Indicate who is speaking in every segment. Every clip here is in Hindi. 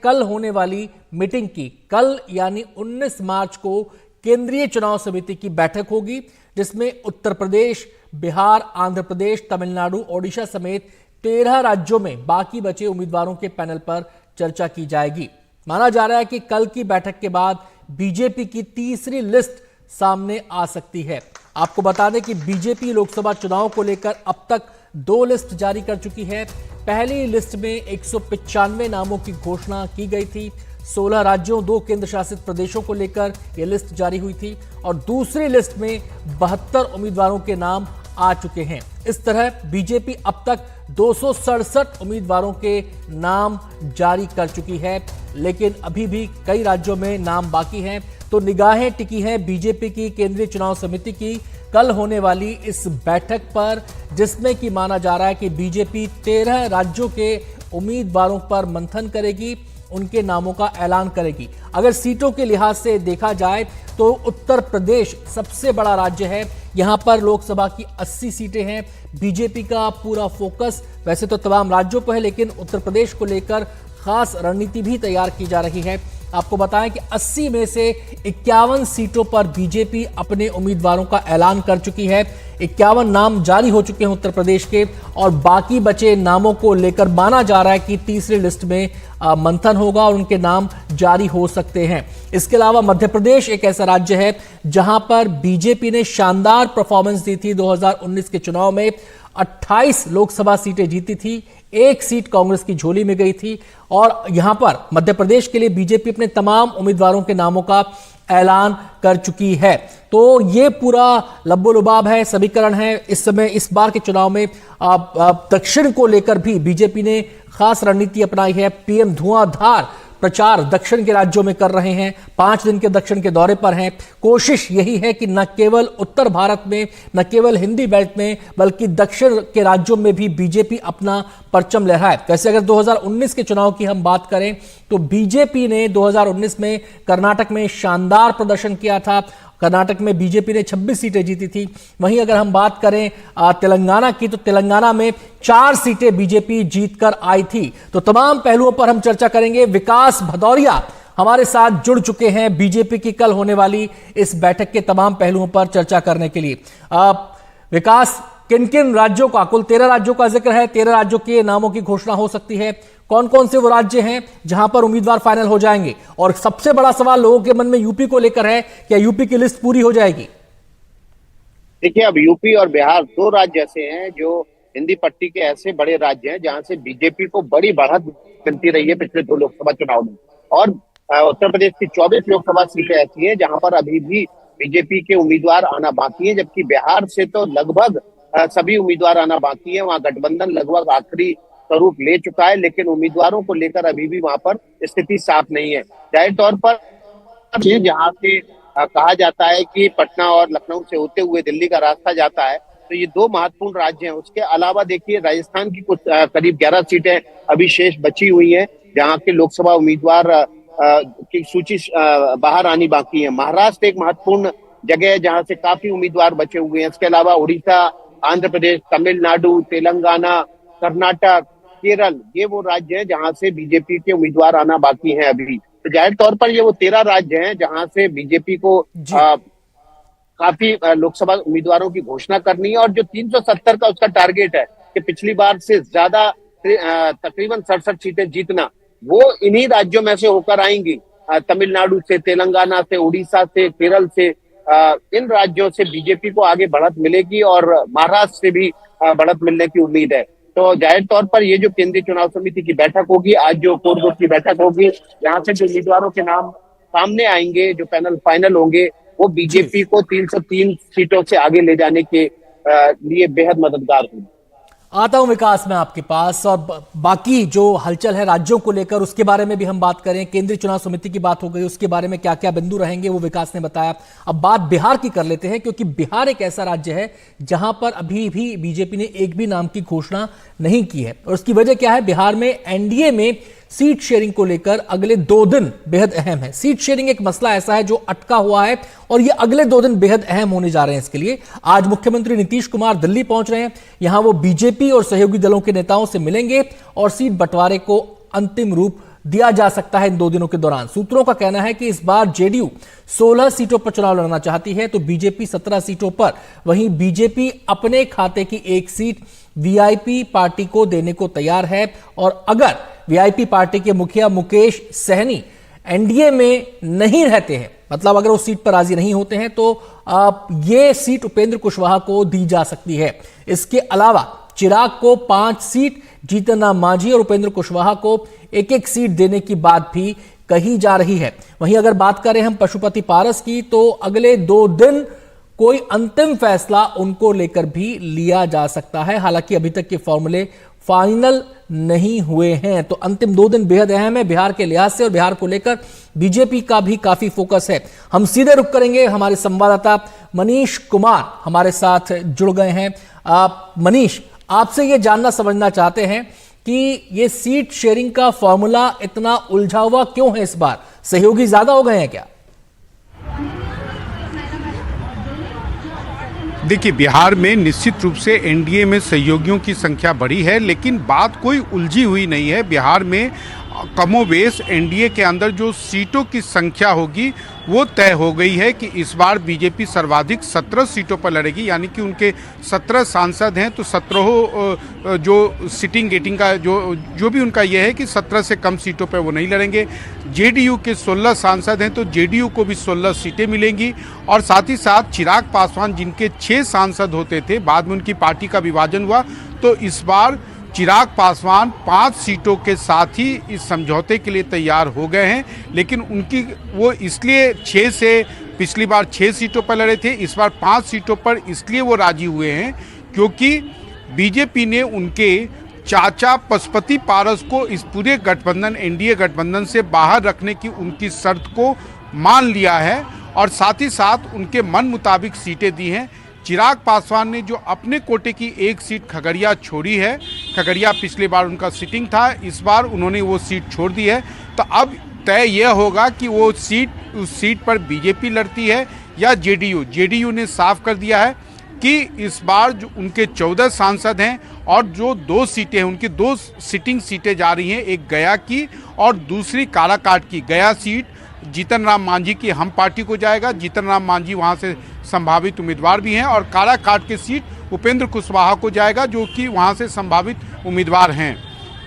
Speaker 1: कल होने वाली मीटिंग की। कल यानी 19 मार्च को केंद्रीय चुनाव समिति की बैठक होगी, जिसमें उत्तर प्रदेश, बिहार, आंध्र प्रदेश, तमिलनाडु, ओडिशा समेत 13 राज्यों में बाकी बचे उम्मीदवारों के पैनल पर चर्चा की जाएगी। माना जा रहा है कि कल की बैठक के बाद बीजेपी की तीसरी लिस्ट सामने आ सकती है। आपको बता दें कि बीजेपी लोकसभा चुनाव को लेकर अब तक 2 लिस्ट जारी कर चुकी है। पहली लिस्ट में 195 नामों की घोषणा की गई थी। 16 राज्यों, 2 केंद्र शासित प्रदेशों को लेकर यह लिस्ट जारी हुई थी और दूसरी लिस्ट में 72 उम्मीदवारों के नाम आ चुके हैं। इस तरह बीजेपी अब तक 267 उम्मीदवारों के नाम जारी कर चुकी है, लेकिन अभी भी कई राज्यों में नाम बाकी हैं। तो निगाहें टिकी हैं बीजेपी की केंद्रीय चुनाव समिति की कल होने वाली इस बैठक पर, जिसमें कि माना जा रहा है कि बीजेपी 13 राज्यों के उम्मीदवारों पर मंथन करेगी, उनके नामों का ऐलान करेगी। अगर सीटों के लिहाज से देखा जाए तो उत्तर प्रदेश सबसे बड़ा राज्य है। यहां पर लोकसभा की 80 सीटें हैं। बीजेपी का पूरा फोकस वैसे तो तमाम राज्यों पर है, लेकिन उत्तर प्रदेश को लेकर खास रणनीति भी तैयार की जा रही है। आपको बताएं कि 80 में से 51 सीटों पर बीजेपी अपने उम्मीदवारों का ऐलान कर चुकी है। 51 नाम जारी हो चुके हैं उत्तर प्रदेश के, और बाकी बचे नामों को लेकर माना जा रहा है कि तीसरी लिस्ट में मंथन होगा और उनके नाम जारी हो सकते हैं। इसके अलावा मध्य प्रदेश एक ऐसा राज्य है जहां पर बीजेपी ने शानदार परफॉर्मेंस दी थी। 2019 के चुनाव में 28 लोकसभा सीटें जीती थी, 1 सीट कांग्रेस की झोली में गई थी, और यहां पर मध्य प्रदेश के लिए बीजेपी अपने तमाम उम्मीदवारों के नामों का ऐलान कर चुकी है। तो ये पूरा लब्बो-लुबाब है, समीकरण है इस समय। इस बार के चुनाव में दक्षिण को लेकर भी बीजेपी ने खास रणनीति अपनाई है। पीएम धुआंधार प्रचार दक्षिण के राज्यों में कर रहे हैं, 5 दिन के दक्षिण के दौरे पर हैं। कोशिश यही है कि न केवल उत्तर भारत में, न केवल हिंदी बेल्ट में, बल्कि दक्षिण के राज्यों में भी बीजेपी अपना परचम लहराए। वैसे अगर 2019 के चुनाव की हम बात करें तो बीजेपी ने 2019 में कर्नाटक में शानदार प्रदर्शन किया था। कर्नाटक में बीजेपी ने 26 सीटें जीती थी। वहीं अगर हम बात करें तेलंगाना की, तो तेलंगाना में 4 सीटें बीजेपी जीतकर आई थी। तो तमाम पहलुओं पर हम चर्चा करेंगे। विकास भदौरिया हमारे साथ जुड़ चुके हैं बीजेपी की कल होने वाली इस बैठक के तमाम पहलुओं पर चर्चा करने के लिए। विकास, किन किन राज्यों का, कुल 13 राज्यों का जिक्र है, 13 राज्यों के नामों की घोषणा हो सकती है। कौन कौन से वो राज्य हैं जहां पर उम्मीदवार फाइनल हो जाएंगे? और सबसे बड़ा सवाल लोगों के मन में यूपी को लेकर है, क्या यूपी की लिस्ट पूरी हो जाएगी?
Speaker 2: देखिए, अब यूपी और बिहार 2 राज्य ऐसे हैं जो हिंदी पट्टी के ऐसे बड़े राज्य हैं जहां से बीजेपी को बड़ी बढ़त मिलती रही है पिछले 2 लोकसभा चुनाव में। और उत्तर प्रदेश की 24 लोकसभा सीटें ऐसी हैं जहां पर अभी भी बीजेपी के उम्मीदवार आना बाकी है, जबकि बिहार से तो लगभग सभी उम्मीदवार आना बाकी है। वहां गठबंधन लगभग आखिरी स्वरूप ले चुका है, लेकिन उम्मीदवारों को लेकर अभी भी वहां पर स्थिति साफ नहीं है। जाहिर तौर पर जहां से कहा जाता है कि पटना और लखनऊ से होते हुए दिल्ली का रास्ता जाता है, तो ये 2 महत्वपूर्ण राज्य हैं। उसके अलावा देखिए, राजस्थान की कुछ करीब 11 सीटें अभी शेष बची हुई हैं जहां के लोकसभा उम्मीदवार की सूची बाहर आनी बाकी है। महाराष्ट्र एक महत्वपूर्ण जगह है जहां से काफी उम्मीदवार बचे हुए हैं। इसके अलावा उड़ीसा, आंध्र प्रदेश, तमिलनाडु, तेलंगाना, कर्नाटक, केरल, ये वो राज्य हैं जहां से बीजेपी के उम्मीदवार आना बाकी हैं अभी। तो जाहिर तौर पर ये वो 13 राज्य हैं जहां से बीजेपी को काफी लोकसभा उम्मीदवारों की घोषणा करनी है। और जो 370 का उसका टारगेट है कि पिछली बार से ज्यादा तकरीबन 67 सीटें जीतना, वो इन्हीं राज्यों में से होकर आएंगी। तमिलनाडु से, तेलंगाना से, उड़ीसा से, केरल से, इन राज्यों से बीजेपी को आगे बढ़त मिलेगी और महाराष्ट्र से भी बढ़त मिलने की उम्मीद है। तो जाहिर तौर पर ये जो केंद्रीय चुनाव समिति की बैठक होगी, आज जो कोर ग्रुप की बैठक होगी, यहाँ से जो उम्मीदवारों के नाम सामने आएंगे, जो पैनल फाइनल होंगे, वो बीजेपी को 303 सीटों से आगे ले जाने के लिए बेहद मददगार होंगे।
Speaker 1: आता हूं विकास में आपके पास, और बाकी जो हलचल है राज्यों को लेकर उसके बारे में भी हम बात करें। केंद्रीय चुनाव समिति की बात हो गई, उसके बारे में क्या क्या बिंदु रहेंगे वो विकास ने बताया। अब बात बिहार की कर लेते हैं, क्योंकि बिहार एक ऐसा राज्य है जहां पर अभी भी बीजेपी ने एक भी नाम की घोषणा नहीं की है। और उसकी वजह क्या है? बिहार में एनडीए में सीट शेयरिंग को लेकर अगले 2 दिन बेहद अहम है। सीट शेयरिंग एक मसला ऐसा है जो अटका हुआ है, और ये अगले 2 दिन बेहद अहम होने जा रहे हैं। इसके लिए आज मुख्यमंत्री नीतीश कुमार दिल्ली पहुंच रहे हैं। यहां वो बीजेपी और सहयोगी दलों के नेताओं से मिलेंगे और सीट बंटवारे को अंतिम रूप दिया जा सकता है इन 2 दिनों के दौरान। सूत्रों का कहना है कि इस बार जेडीयू 16 सीटों पर चुनाव लड़ना चाहती है तो बीजेपी 17 सीटों पर। वहीं बीजेपी अपने खाते की 1 सीट वीआईपी पार्टी को देने को तैयार है और अगर वीआईपी पार्टी के मुखिया मुकेश सहनी एनडीए में नहीं रहते हैं, मतलब अगर उस सीट पर राजी नहीं होते हैं, तो ये सीट उपेंद्र कुशवाहा को दी जा सकती है। इसके अलावा चिराग को 5 सीट, जीतन राम मांझी और उपेंद्र कुशवाहा को 1-1 सीट देने की बात भी कही जा रही है। वहीं अगर बात करें हम पशुपति पारस की, तो अगले 2 दिन कोई अंतिम फैसला उनको लेकर भी लिया जा सकता है। हालांकि अभी तक के फॉर्मूले फाइनल नहीं हुए हैं, तो अंतिम 2 दिन बेहद अहम है बिहार के लिहाज से और बिहार को लेकर बीजेपी का भी काफी फोकस है। हम सीधे रुक करेंगे, हमारे संवाददाता मनीष कुमार हमारे साथ जुड़ गए हैं। मनीष, आपसे ये जानना समझना चाहते हैं कि ये सीट शेयरिंग का फॉर्मूला इतना उलझा हुआ क्यों है इस बार? सहयोगी ज्यादा हो गए हैं क्या?
Speaker 3: देखिए, बिहार में निश्चित रूप से एनडीए में सहयोगियों की संख्या बढ़ी है, लेकिन बात कोई उलझी हुई नहीं है। बिहार में कमोबेश एनडीए के अंदर जो सीटों की संख्या होगी वो तय हो गई है कि इस बार बीजेपी सर्वाधिक 17 सीटों पर लड़ेगी, यानी कि उनके 17 सांसद हैं तो 17 जो सिटिंग गेटिंग का जो भी उनका यह है कि 17 से कम सीटों पर वो नहीं लड़ेंगे। जेडीयू के 16 सांसद हैं तो जेडीयू को भी 16 सीटें मिलेंगी और साथ ही साथ चिराग पासवान जिनके 6 सांसद होते थे, बाद में उनकी पार्टी का विभाजन हुआ, तो इस बार चिराग पासवान 5 सीटों के साथ ही इस समझौते के लिए तैयार हो गए हैं। लेकिन उनकी वो इसलिए 6 से पिछली बार 6 सीटों पर लड़े थे, इस बार 5 सीटों पर इसलिए वो राजी हुए हैं क्योंकि बीजेपी ने उनके चाचा पशुपति पारस को इस पूरे गठबंधन एनडीए गठबंधन से बाहर रखने की उनकी शर्त को मान लिया है और साथ ही साथ उनके मन मुताबिक सीटें दी हैं। चिराग पासवान ने जो अपने कोटे की 1 सीट खगड़िया छोड़ी है, खगड़िया पिछली बार उनका सिटिंग था, इस बार उन्होंने वो सीट छोड़ दी है, तो अब तय यह होगा कि वो उस सीट पर बीजेपी लड़ती है या जेडीयू। जेडीयू ने साफ कर दिया है कि इस बार जो उनके 14 सांसद हैं और जो 2 सीटें हैं, उनकी 2 सिटिंग सीटें जा रही हैं, एक गया की और दूसरी काराकाट की। गया सीट जीतन राम मांझी की हम पार्टी को जाएगा, जीतन राम मांझी वहां से संभावित उम्मीदवार भी हैं, और काराकाट की सीट उपेंद्र कुशवाहा को जाएगा जो कि वहां से संभावित उम्मीदवार हैं।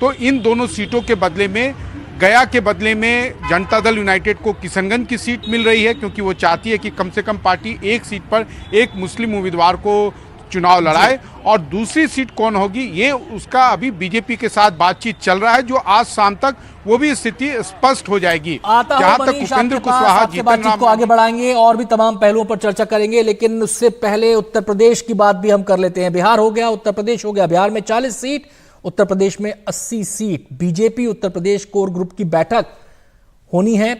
Speaker 3: तो इन दोनों सीटों के बदले में, गया के बदले में जनता दल यूनाइटेड को किशनगंज की सीट मिल रही है क्योंकि वो चाहती है कि कम से कम पार्टी 1 सीट पर एक मुस्लिम उम्मीदवार को चुनाव लड़ाए। और दूसरी सीट कौन होगी ये उसका अभी बीजेपी के साथ बातचीत चल रहा है, जो आज शाम तक वो भी स्थिति स्पष्ट हो जाएगी।
Speaker 1: जहां तक उपेंद्र कुशवाहा जीतन राम को आगे बढ़ाएंगे और भी तमाम पहलुओं पर चर्चा करेंगे, लेकिन उससे पहले उत्तर प्रदेश की बात भी हम कर लेते हैं। बिहार हो गया, उत्तर प्रदेश हो गया। बिहार में 40 सीट, उत्तर प्रदेश में 80 seat. BJP Uttar Pradesh core group की बैठक होनी है।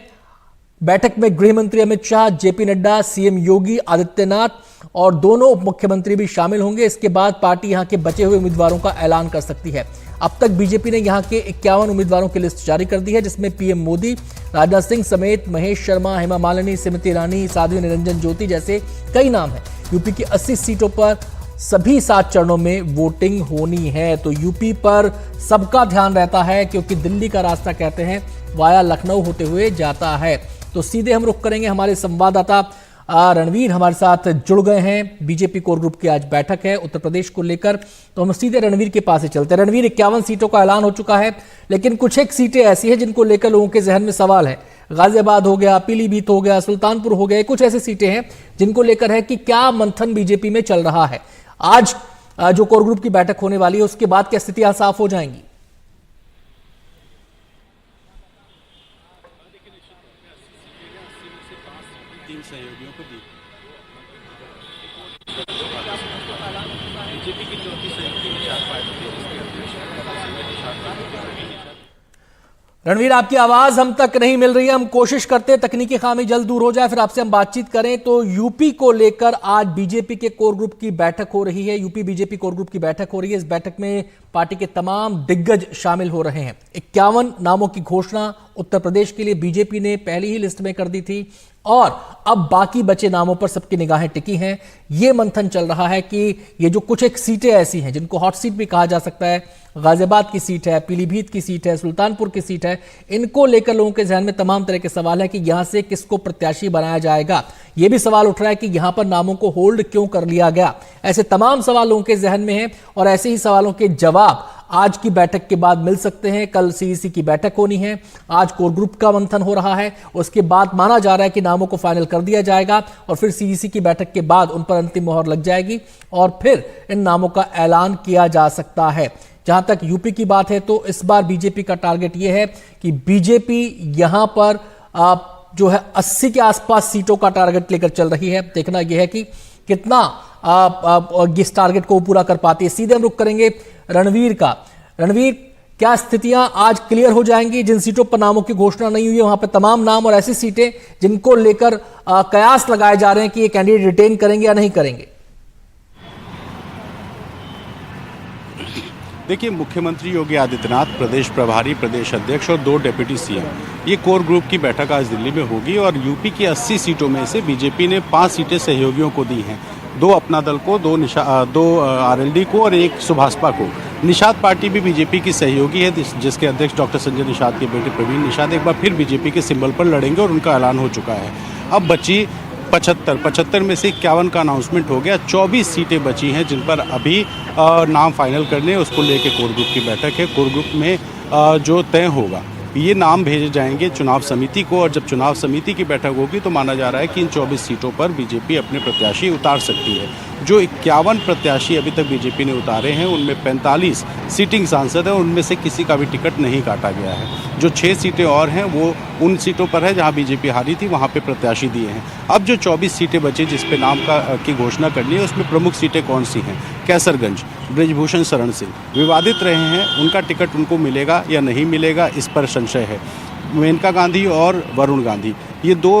Speaker 1: बैठक में गृह मंत्री अमित शाह, जेपी नड्डा, सीएम योगी आदित्यनाथ और दोनों उप मुख्यमंत्री भी शामिल होंगे। इसके बाद पार्टी यहां के बचे हुए उम्मीदवारों का ऐलान कर सकती है। अब तक बीजेपी ने यहां के 51 उम्मीदवारों की लिस्ट जारी कर दी है, जिसमें पीएम मोदी, राजनाथ सिंह समेत महेश शर्मा, हेमा मालिनी, स्मृति ईरानी, साध्वी निरंजन ज्योति जैसे कई नाम हैं। यूपी की 80 सीटों पर सभी 7 चरणों में वोटिंग होनी है, तो यूपी पर सबका ध्यान रहता है क्योंकि दिल्ली का रास्ता कहते हैं वाया लखनऊ होते हुए जाता है। तो सीधे हम रुख करेंगे, हमारे संवाददाता रणवीर हमारे साथ जुड़ गए हैं। बीजेपी कोर ग्रुप की आज बैठक है उत्तर प्रदेश को लेकर, तो हम सीधे रणवीर के पास ही चलते हैं। रणवीर, 51 सीटों का ऐलान हो चुका है, लेकिन कुछ एक सीटें ऐसी हैं जिनको लेकर लोगों के जहन में सवाल है। गाजियाबाद हो गया, पीलीभीत हो गया, सुल्तानपुर हो गया, कुछ ऐसी सीटें हैं जिनको लेकर है कि क्या मंथन बीजेपी में चल रहा है। आज जो कोर ग्रुप की बैठक होने वाली है उसके बाद क्या स्थितियां साफ हो जाएंगी?
Speaker 4: सहयोगियों को दी बीजेपी की 34 सहयोगी 4 पार्टी थे, जिसके अध्यक्ष
Speaker 1: रणवीर, आपकी आवाज हम तक नहीं मिल रही है। हम कोशिश करते हैं तकनीकी खामी जल्द दूर हो जाए, फिर आपसे हम बातचीत करें। तो यूपी को लेकर आज बीजेपी के कोर ग्रुप की बैठक हो रही है। यूपी बीजेपी कोर ग्रुप की बैठक हो रही है। इस बैठक में पार्टी के तमाम दिग्गज शामिल हो रहे हैं। 51 नामों की घोषणा उत्तर प्रदेश के लिए बीजेपी ने पहली ही लिस्ट में कर दी थी और अब बाकी बचे नामों पर सबकी निगाहें टिकी हैं। ये मंथन चल रहा है कि ये जो कुछ एक सीटें ऐसी हैं जिनको हॉट सीट भी कहा जा सकता है, गाजियाबाद की सीट है, पीलीभीत की सीट है, सुल्तानपुर की सीट है, इनको लेकर लोगों के जहन में तमाम तरह के सवाल है कि यहां से किसको प्रत्याशी बनाया जाएगा। यह भी सवाल उठ रहा है कि यहां पर नामों को होल्ड क्यों कर लिया गया। ऐसे तमाम सवाल लोगों के जहन में हैं और ऐसे ही सवालों के जवाब आज की बैठक के बाद मिल सकते हैं। कल सीईसी की बैठक होनी है, आज कोर ग्रुप का मंथन हो रहा है, उसके बाद माना जा रहा है कि नामों को फाइनल कर दिया जाएगा और फिर सीईसी की बैठक के बाद उन पर अंतिम मोहर लग जाएगी और फिर इन नामों का ऐलान किया जा सकता है। जहां तक यूपी की बात है तो इस बार बीजेपी का टारगेट यह है कि बीजेपी यहां पर जो है 80 के आसपास सीटों का टारगेट लेकर चल रही है। देखना यह है कि कितना इस टारगेट को पूरा कर पाती है। सीधे हम रुख करेंगे रणवीर का। रणवीर, क्या स्थितियां आज क्लियर हो जाएंगी? जिन सीटों पर नामों की घोषणा नहीं हुई है वहां पर तमाम नाम और ऐसी सीटें जिनको लेकर कयास लगाए जा रहे हैं कि ये कैंडिडेट रिटेन करेंगे या नहीं करेंगे।
Speaker 4: देखिए, मुख्यमंत्री योगी आदित्यनाथ, प्रदेश प्रभारी, प्रदेश अध्यक्ष और 2 डिप्टी सीएम, ये कोर ग्रुप की बैठक आज दिल्ली में होगी और यूपी की 80 सीटों में से बीजेपी ने 5 सीटें सहयोगियों को दी हैं। 2 अपना दल को, 2 आरएलडी को और 1 सुभाषपा को। निषाद पार्टी भी बीजेपी की सहयोगी है, जिसके अध्यक्ष डॉक्टर संजय निषाद के बेटे प्रवीण निषाद एक बार फिर बीजेपी के सिंबल पर लड़ेंगे और उनका ऐलान हो चुका है। अब बची 75 में से 51 का अनाउंसमेंट हो गया। 24 सीटें बची हैं जिन पर अभी नाम फाइनल करने, उसको लेके कोर ग्रुप की बैठक है। कोर ग्रुप में जो तय होगा, ये नाम भेजे जाएंगे चुनाव समिति को और जब चुनाव समिति की बैठक होगी तो माना जा रहा है कि इन 24 सीटों पर बीजेपी अपने प्रत्याशी उतार सकती है। जो 51 प्रत्याशी अभी तक बीजेपी ने उतारे हैं उनमें 45 सीटिंग सांसद हैं, उनमें से किसी का भी टिकट नहीं काटा गया है। जो 6 सीटें और हैं वो उन सीटों पर है जहां बीजेपी हारी थी, वहां पे प्रत्याशी दिए हैं। अब जो 24 सीटें बची जिस पे नाम की घोषणा करनी है, उसमें प्रमुख सीटें कौन सी हैं? कैसरगंज, बृजभूषण शरण सिंह विवादित रहे हैं, उनका टिकट उनको मिलेगा या नहीं मिलेगा इस पर संशय है। मेनका गांधी और वरुण गांधी, ये 2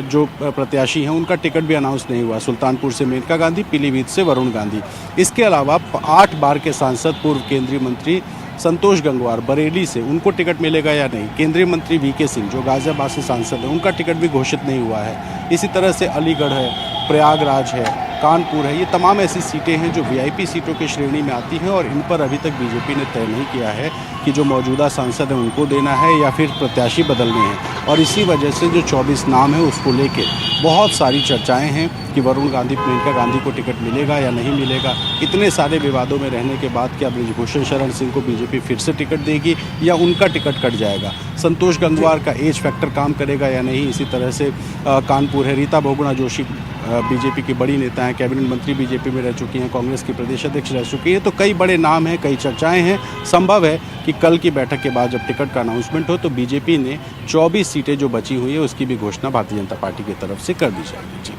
Speaker 4: जो प्रत्याशी हैं उनका टिकट भी अनाउंस नहीं हुआ। सुल्तानपुर से मेनका गांधी, पीलीभीत से वरुण गांधी। इसके अलावा 8 बार के सांसद पूर्व केंद्रीय मंत्री संतोष गंगवार बरेली से, उनको टिकट मिलेगा या नहीं। केंद्रीय मंत्री वीके सिंह जो गाजियाबाद से सांसद है, उनका टिकट भी घोषित नहीं हुआ है। इसी तरह से अलीगढ़ है, प्रयागराज है, कानपुर है, ये तमाम ऐसी सीटें हैं जो वीआईपी सीटों की श्रेणी में आती हैं और इन पर अभी तक बीजेपी ने तय नहीं किया है कि जो मौजूदा सांसद हैं उनको देना है या फिर प्रत्याशी बदलने हैं। और इसी वजह से जो 24 नाम है उसको लेके बहुत सारी चर्चाएं हैं कि वरुण गांधी, मेनका गांधी को टिकट मिलेगा या नहीं मिलेगा। इतने सारे विवादों में रहने के बाद क्या बृजभूषण शरण सिंह को बीजेपी फिर से टिकट देगी या उनका टिकट कट जाएगा? संतोष गंगवार का एज फैक्टर काम करेगा या नहीं? इसी तरह से कानपुर है, रीता बहुगुणा जोशी बीजेपी की बड़ी नेता हैं, कैबिनेट मंत्री बीजेपी में रह चुकी हैं, कांग्रेस की प्रदेश अध्यक्ष रह चुकी हैं। तो कई बड़े नाम हैं, कई चर्चाएं हैं। संभव है कि कल की बैठक के बाद जब टिकट का अनाउंसमेंट हो तो बीजेपी ने 24 सीटें जो बची हुई है उसकी भी घोषणा भारतीय जनता पार्टी की तरफ से कर दी जाएगी। जी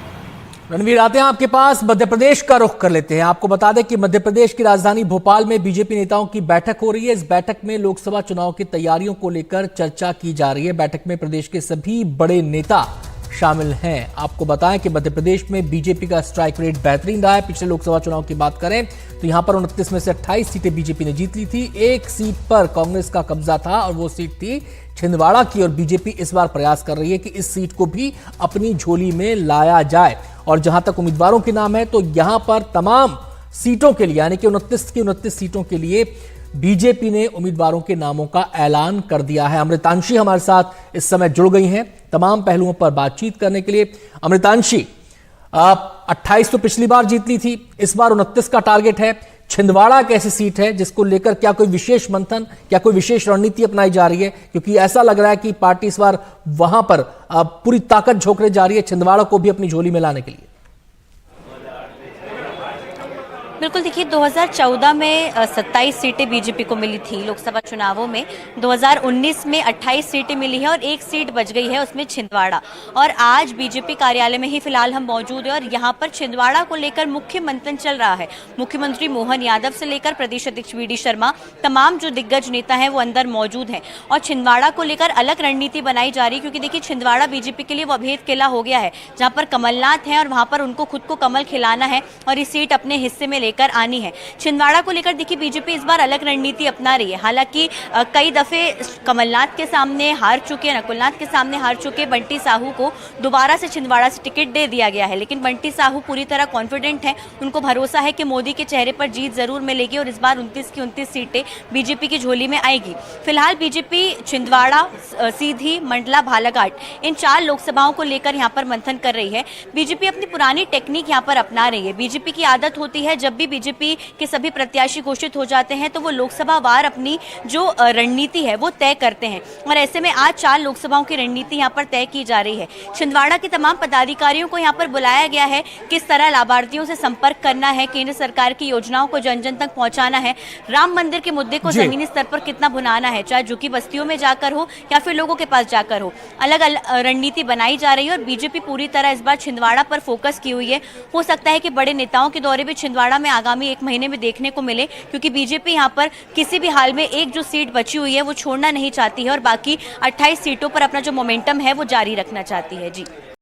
Speaker 1: रणवीर, आते हैं आपके पास। मध्य प्रदेश का रुख कर लेते हैं। आपको बता दें कि मध्य प्रदेश की राजधानी भोपाल में बीजेपी नेताओं की बैठक हो रही है। इस बैठक में लोकसभा चुनाव की तैयारियों को लेकर चर्चा की जा रही है। बैठक में प्रदेश के सभी बड़े नेता शामिल हैं। आपको बताएं कि मध्य प्रदेश में बीजेपी का स्ट्राइक रेट बेहतरीन रहा है। पिछले लोकसभा चुनाव की बात करें तो यहां पर 29 में से 28 सीटें बीजेपी ने जीत ली थी। 1 सीट पर कांग्रेस का कब्जा था और वो सीट थी छिंदवाड़ा की और बीजेपी इस बार प्रयास कर रही है कि इस सीट को भी अपनी झोली में लाया जाए। और जहां तक उम्मीदवारों के नाम है तो यहां पर तमाम सीटों के लिए यानी कि 29 की 29 सीटों के लिए बीजेपी ने उम्मीदवारों के नामों का ऐलान कर दिया है। अमृतांशी हमारे साथ इस समय जुड़ गई हैं तमाम पहलुओं पर बातचीत करने के लिए। अमृतांशी, 28 तो पिछली बार जीत ली थी, इस बार 29 का टारगेट है। छिंदवाड़ा एक ऐसी सीट है जिसको लेकर क्या कोई विशेष मंथन, क्या कोई विशेष रणनीति अपनाई जा रही है? क्योंकि ऐसा लग रहा है कि पार्टी इस बार वहां पर पूरी ताकत झोंकने जा रही है छिंदवाड़ा को भी अपनी झोली में लाने के लिए।
Speaker 5: बिल्कुल, देखिए 2014 में 27 सीटें बीजेपी को मिली थी लोकसभा चुनावों में। 2019 में 28 सीटें मिली हैं और 1 सीट बच गई है, उसमें छिंदवाड़ा। और आज बीजेपी कार्यालय में ही फिलहाल हम मौजूद हैं और यहाँ पर छिंदवाड़ा को लेकर मुख्य मंथन चल रहा है। मुख्यमंत्री मोहन यादव से लेकर प्रदेश अध्यक्ष वीडी शर्मा, तमाम जो दिग्गज नेता हैं वो अंदर मौजूद हैं और छिंदवाड़ा को लेकर अलग रणनीति बनाई जा रही है। क्योंकि देखिए छिंदवाड़ा बीजेपी के लिए वो अभेद किला हो गया है, जहाँ पर कमलनाथ हैं और वहाँ पर उनको खुद को कमल खिलाना है और इस सीट अपने हिस्से में लेकर लेकर आनी है। छिंदवाड़ा को लेकर देखिए बीजेपी इस बार अलग रणनीति अपना रही है। हालांकि कई दफे कमलनाथ के सामने हार चुके, नकुलनाथ के सामने हार चुके बंटी साहू को दोबारा से छिंदवाड़ा से टिकट दे दिया गया है, लेकिन बंटी साहू पूरी तरह कॉन्फिडेंट है। उनको भरोसा है कि मोदी के चेहरे पर जीत जरूर मिलेगी और इस बार 29 की 29 सीटें बीजेपी की झोली में आएगी। फिलहाल बीजेपी छिंदवाड़ा, सीधी, मंडला, बालाघाट इन 4 लोकसभाओं को लेकर यहां पर मंथन कर रही है। बीजेपी अपनी पुरानी टेक्निक यहां पर अपना रही है। बीजेपी की आदत होती है जब भी बीजेपी के सभी प्रत्याशी घोषित हो जाते हैं तो वो लोकसभा वार अपनी जो रणनीति है वो तय करते हैं और ऐसे में आज 4 लोकसभाओं की रणनीति यहां पर तय की जा रही है। छिंदवाड़ा के तमाम पदाधिकारियों को यहां पर बुलाया गया है, किस तरह लाभार्थियों से संपर्क करना है, केंद्र सरकार की योजनाओं को जन जन तक पहुंचाना है, राम मंदिर के मुद्दे को जमीनी स्तर पर कितना भुनाना है, चाहे झुग्गी बस्तियों में जाकर हो या फिर लोगों के पास जाकर हो। अलग अलग रणनीति बनाई जा रही है और बीजेपी पूरी तरह इस बार छिंदवाड़ा पर फोकस की हुई है। हो सकता है कि बड़े नेताओं के दौरे भी छिंदवाड़ा में आगामी 1 महीने में देखने को मिले, क्योंकि बीजेपी यहां पर किसी भी हाल में एक जो सीट बची हुई है वो छोड़ना नहीं चाहती है और बाकी 28 सीटों पर अपना जो मोमेंटम है वो जारी रखना चाहती है। जी।